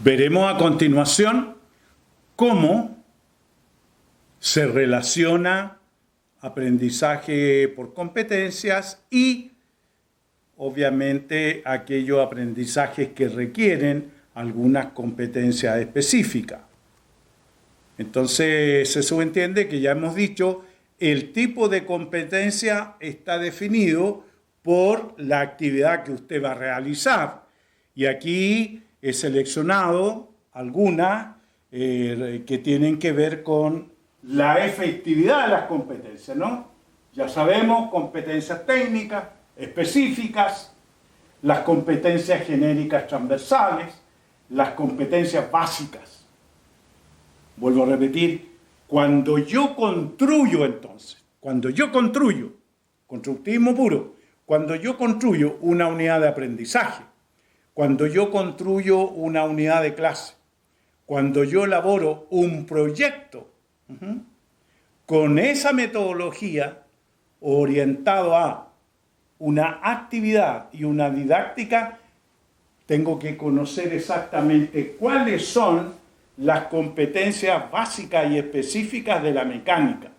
Veremos a continuación cómo se relaciona aprendizaje por competencias y, obviamente, aquellos aprendizajes que requieren algunas competencias específicas. Entonces, se subentiende que ya hemos dicho, el tipo de competencia está definido por la actividad que usted va a realizar. Y aquí he seleccionado algunas que tienen que ver con la efectividad de las competencias, ¿no? Ya sabemos, competencias técnicas, específicas, las competencias genéricas transversales, las competencias básicas. Vuelvo a repetir, cuando yo construyo entonces, constructivismo puro, cuando yo construyo una unidad de aprendizaje, cuando yo construyo una unidad de clase, cuando yo elaboro un proyecto, con esa metodología orientado a una actividad y una didáctica, tengo que conocer exactamente cuáles son las competencias básicas y específicas de la mecánica,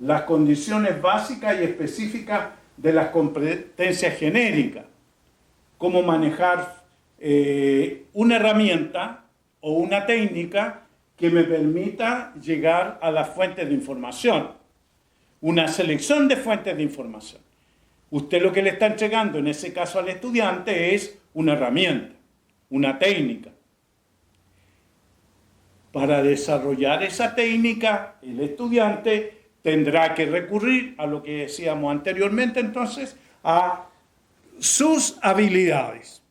las condiciones básicas y específicas de las competencias genéricas, cómo manejar una herramienta o una técnica que me permita llegar a las fuentes de información, una selección de fuentes de información. Usted lo que le está entregando en ese caso al estudiante es una herramienta, una técnica. Para desarrollar esa técnica, el estudiante tendrá que recurrir a lo que decíamos anteriormente, entonces, a sus habilidades,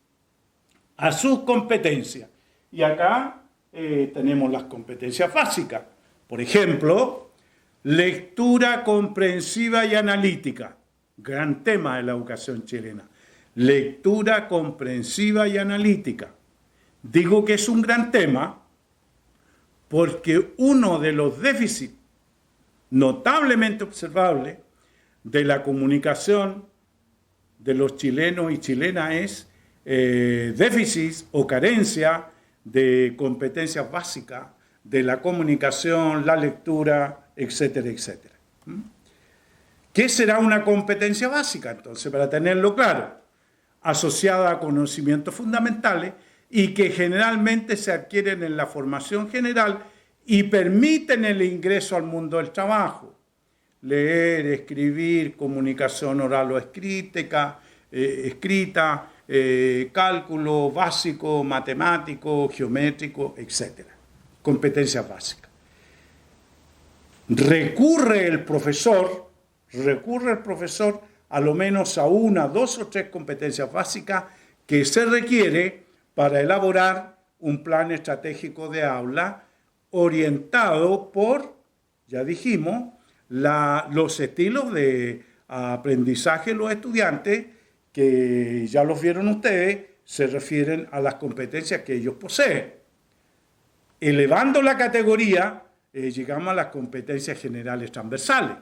a sus competencias. Y acá tenemos las competencias básicas. Por ejemplo, lectura comprensiva y analítica. Gran tema de la educación chilena. Lectura comprensiva y analítica. Digo que es un gran tema porque uno de los déficits notablemente observables de la comunicación de los chilenos y chilenas es déficit o carencia de competencias básicas de la comunicación, la lectura, etcétera, etcétera. ¿Qué será una competencia básica? Entonces, para tenerlo claro, asociada a conocimientos fundamentales y que generalmente se adquieren en la formación general y permiten el ingreso al mundo del trabajo. Leer, escribir, comunicación oral o escrita, cálculo básico, matemático, geométrico, etc. Competencias básicas. Recurre el profesor a lo menos a una, dos o tres competencias básicas que se requiere para elaborar un plan estratégico de aula orientado por, ya dijimos, los estilos de aprendizaje de los estudiantes, que ya los vieron ustedes, se refieren a las competencias que ellos poseen. Elevando la categoría, llegamos a las competencias generales transversales.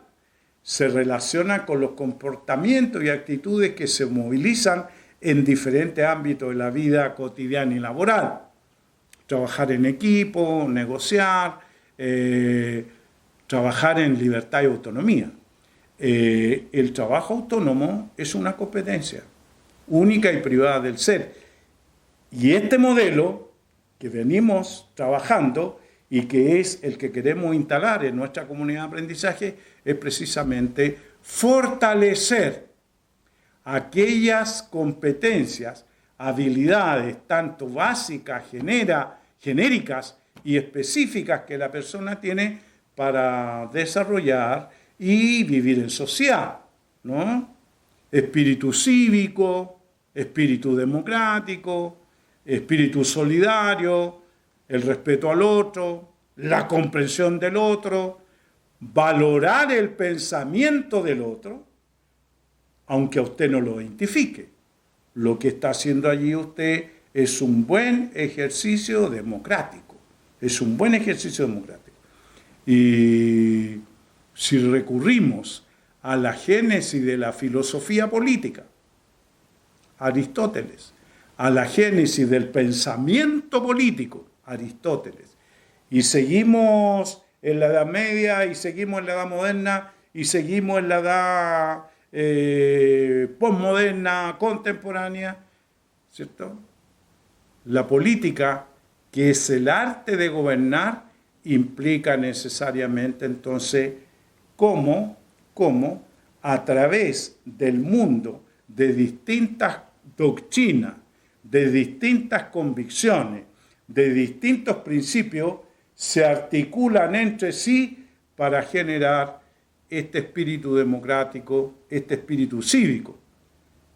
Se relacionan con los comportamientos y actitudes que se movilizan en diferentes ámbitos de la vida cotidiana y laboral. Trabajar en equipo, negociar, trabajar en libertad y autonomía. El trabajo autónomo es una competencia única y privada del ser. Y este modelo que venimos trabajando y que es el que queremos instalar en nuestra comunidad de aprendizaje es precisamente fortalecer aquellas competencias, habilidades, tanto básicas, genéricas y específicas que la persona tiene para desarrollar y vivir en sociedad, ¿no? Espíritu cívico, espíritu democrático, espíritu solidario, el respeto al otro, la comprensión del otro, valorar el pensamiento del otro, aunque a usted no lo identifique. lo que está haciendo allí usted es un buen ejercicio democrático. Es un buen ejercicio democrático. Y si recurrimos a la génesis de la filosofía política, Aristóteles, a la génesis del pensamiento político, Aristóteles, y seguimos en la Edad Media, y seguimos en la Edad Moderna, y seguimos en la Edad posmoderna, contemporánea, ¿cierto? La política, que es el arte de gobernar, implica necesariamente entonces cómo a través del mundo, de distintas doctrinas, de distintas convicciones, de distintos principios, se articulan entre sí para generar este espíritu democrático, este espíritu cívico,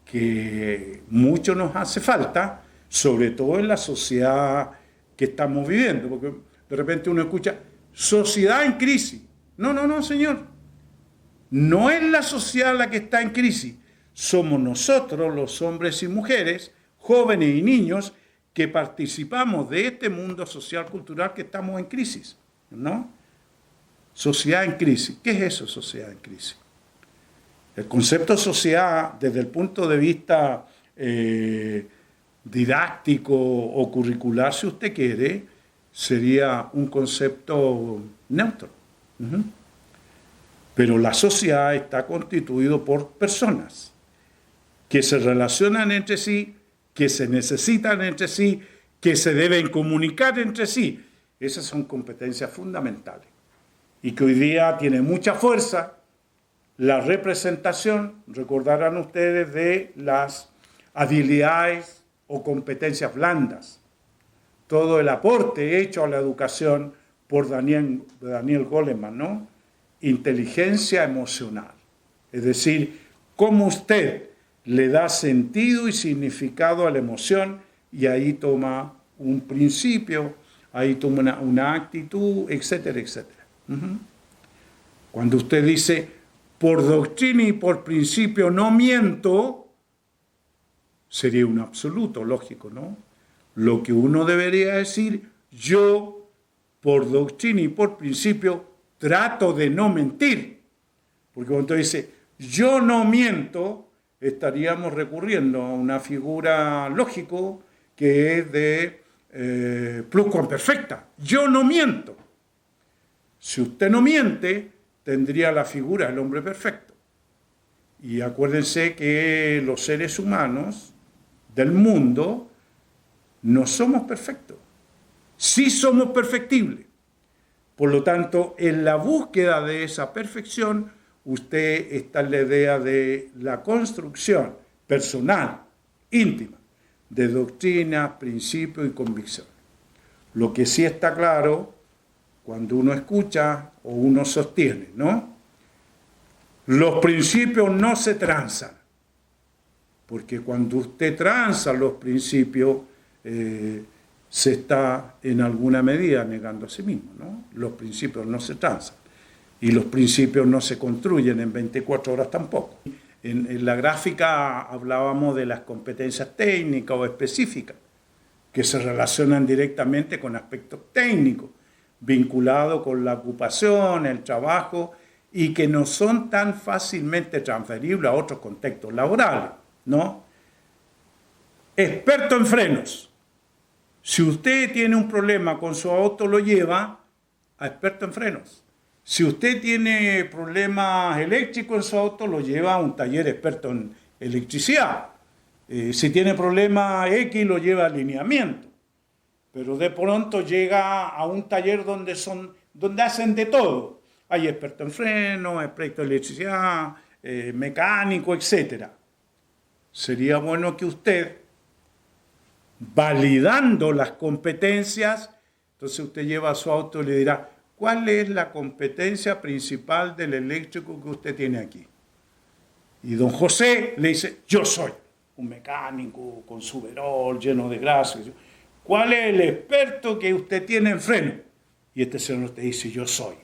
que mucho nos hace falta, sobre todo en la sociedad que estamos viviendo, porque de repente uno escucha, sociedad en crisis. No, señor. No es la sociedad la que está en crisis. Somos nosotros, los hombres y mujeres, jóvenes y niños, que participamos de este mundo social cultural que estamos en crisis, ¿no? Sociedad en crisis. ¿Qué es eso, sociedad en crisis? El concepto sociedad, desde el punto de vista didáctico o curricular, si usted quiere, sería un concepto neutro. Pero la sociedad está constituida por personas que se relacionan entre sí, que se necesitan entre sí, que se deben comunicar entre sí. Esas son competencias fundamentales y que hoy día tiene mucha fuerza la representación, recordarán ustedes, de las habilidades o competencias blandas. Todo el aporte hecho a la educación por Daniel Goleman, ¿no? Inteligencia emocional. Es decir, cómo usted le da sentido y significado a la emoción y ahí toma un principio, ahí toma una actitud, etcétera, etcétera. Cuando usted dice, por doctrina y por principio no miento, sería un absoluto, lógico, ¿no? Lo que uno debería decir, yo, por doctrina y por principio, trato de no mentir. Porque cuando dice, yo no miento, estaríamos recurriendo a una figura lógico que es de pluscuamperfecta. Yo no miento. Si usted no miente, tendría la figura del hombre perfecto. Y acuérdense que los seres humanos del mundo no somos perfectos. Sí somos perfectibles. Por lo tanto, en la búsqueda de esa perfección, usted está en la idea de la construcción personal, íntima, de doctrinas, principios y convicciones. Lo que sí está claro, cuando uno escucha o uno sostiene, ¿no? Los principios no se transan, porque cuando usted transa los principios, se está en alguna medida negando a sí mismo, ¿no? Los principios no se transan y los principios no se construyen en 24 horas tampoco. En la gráfica hablábamos de las competencias técnicas o específicas que se relacionan directamente con aspectos técnicos vinculados con la ocupación, el trabajo y que no son tan fácilmente transferibles a otros contextos laborales, ¿no? Experto en frenos. Si usted tiene un problema con su auto, lo lleva a experto en frenos. Si usted tiene problemas eléctricos en su auto, lo lleva a un taller experto en electricidad. Si tiene problemas X, lo lleva a alineamiento. Pero de pronto llega a un taller donde hacen de todo. Hay experto en frenos, experto en electricidad, mecánico, etc. Sería bueno que usted, validando las competencias, entonces usted lleva a su auto y le dirá, ¿cuál es la competencia principal del eléctrico que usted tiene aquí? Y don José le dice, yo soy un mecánico con su overol lleno de grasa. ¿Cuál es el experto que usted tiene en freno? Y este señor te dice, yo soy.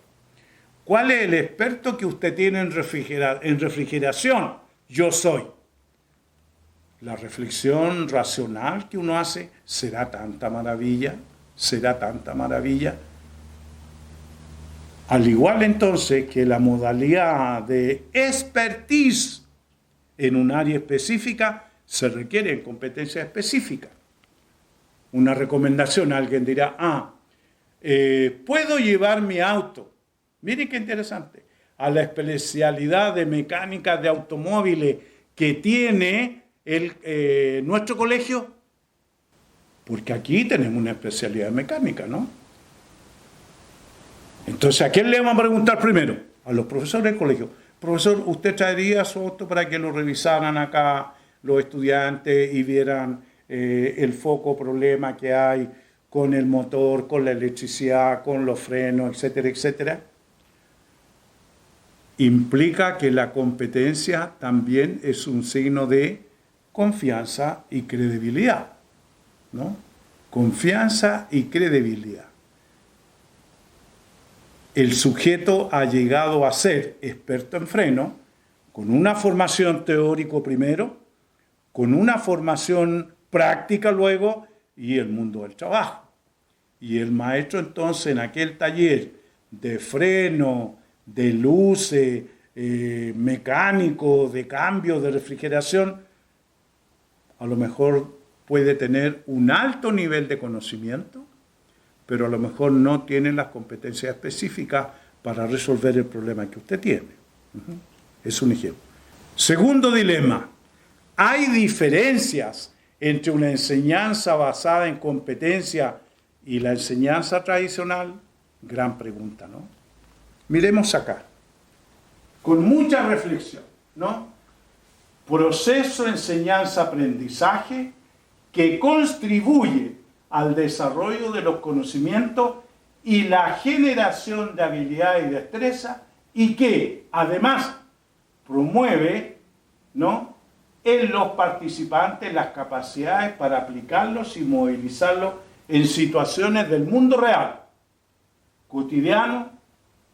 ¿Cuál es el experto que usted tiene en refrigeración? Yo soy. la reflexión racional que uno hace, ¿será tanta maravilla? ¿Será tanta maravilla? Al igual entonces que la modalidad de expertise en un área específica se requiere competencia específica. Una recomendación, alguien dirá, puedo llevar mi auto, miren qué interesante, a la especialidad de mecánica de automóviles que tiene nuestro colegio, porque aquí tenemos una especialidad de mecánica, ¿no? Entonces, ¿a quién le vamos a preguntar primero? A los profesores del colegio. Profesor, ¿usted traería su auto para que lo revisaran acá los estudiantes y vieran el foco problema que hay con el motor, con la electricidad, con los frenos, etcétera, etcétera? Implica que la competencia también es un signo de confianza y credibilidad, ¿no? Confianza y credibilidad. El sujeto ha llegado a ser experto en freno con una formación teórico primero, con una formación práctica luego y el mundo del trabajo. Y el maestro entonces en aquel taller de freno, de luces, mecánico, de cambio, de refrigeración, a lo mejor puede tener un alto nivel de conocimiento, pero a lo mejor no tiene las competencias específicas para resolver el problema que usted tiene. Es un ejemplo. Segundo dilema. ¿Hay diferencias entre una enseñanza basada en competencia y la enseñanza tradicional? Gran pregunta, ¿no? Miremos acá. Con mucha reflexión, ¿no? Proceso de enseñanza-aprendizaje que contribuye al desarrollo de los conocimientos y la generación de habilidad y destreza y que además promueve, ¿no?, en los participantes las capacidades para aplicarlos y movilizarlos en situaciones del mundo real, cotidiano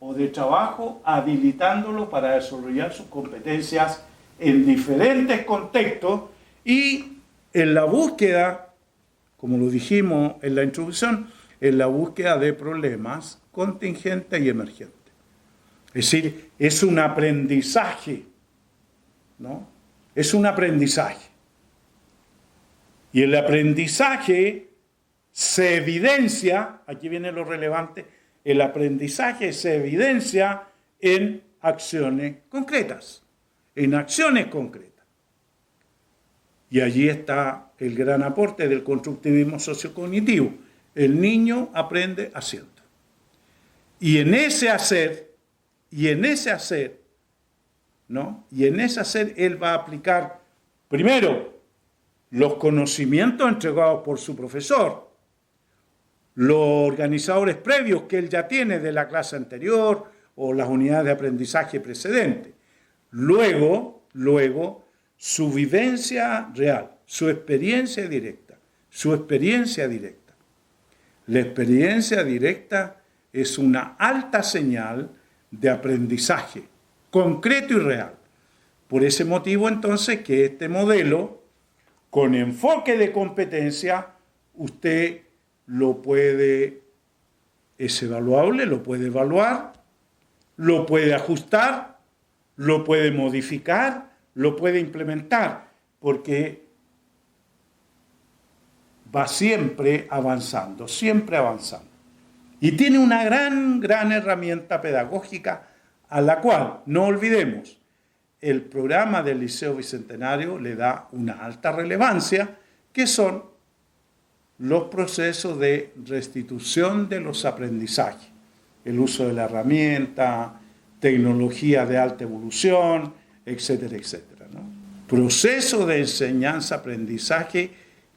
o de trabajo, habilitándolo para desarrollar sus competencias en diferentes contextos y en la búsqueda, como lo dijimos en la introducción, en la búsqueda de problemas contingentes y emergentes. Es decir, es un aprendizaje, ¿no? Es un aprendizaje. Y el aprendizaje se evidencia, aquí viene lo relevante, el aprendizaje se evidencia en acciones concretas, en acciones concretas. Y allí está el gran aporte del constructivismo sociocognitivo. El niño aprende haciendo. Y en ese hacer, ¿no? Y en ese hacer él va a aplicar, primero, los conocimientos entregados por su profesor, los organizadores previos que él ya tiene de la clase anterior o las unidades de aprendizaje precedentes. Luego, su vivencia real, su experiencia directa. La experiencia directa es una alta señal de aprendizaje concreto y real. Por ese motivo, entonces, que este modelo, con enfoque de competencia, usted es evaluable, lo puede evaluar, lo puede ajustar, lo puede modificar, lo puede implementar, porque va siempre avanzando. Y tiene una gran herramienta pedagógica a la cual, no olvidemos, el programa del Liceo Bicentenario le da una alta relevancia, que son los procesos de restitución de los aprendizajes, el uso de la herramienta, tecnología de alta evolución, etcétera, etcétera, ¿no? Proceso de enseñanza-aprendizaje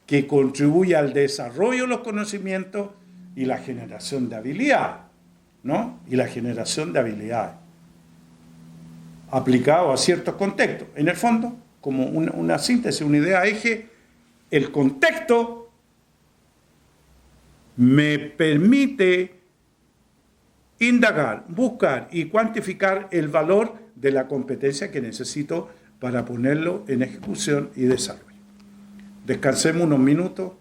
que contribuye al desarrollo de los conocimientos y la generación de habilidades, ¿no? Y la generación de habilidades aplicado a ciertos contextos. En el fondo, como una síntesis, una idea eje, el contexto me permite indagar, buscar y cuantificar el valor de la competencia que necesito para ponerlo en ejecución y desarrollo. Descansemos unos minutos.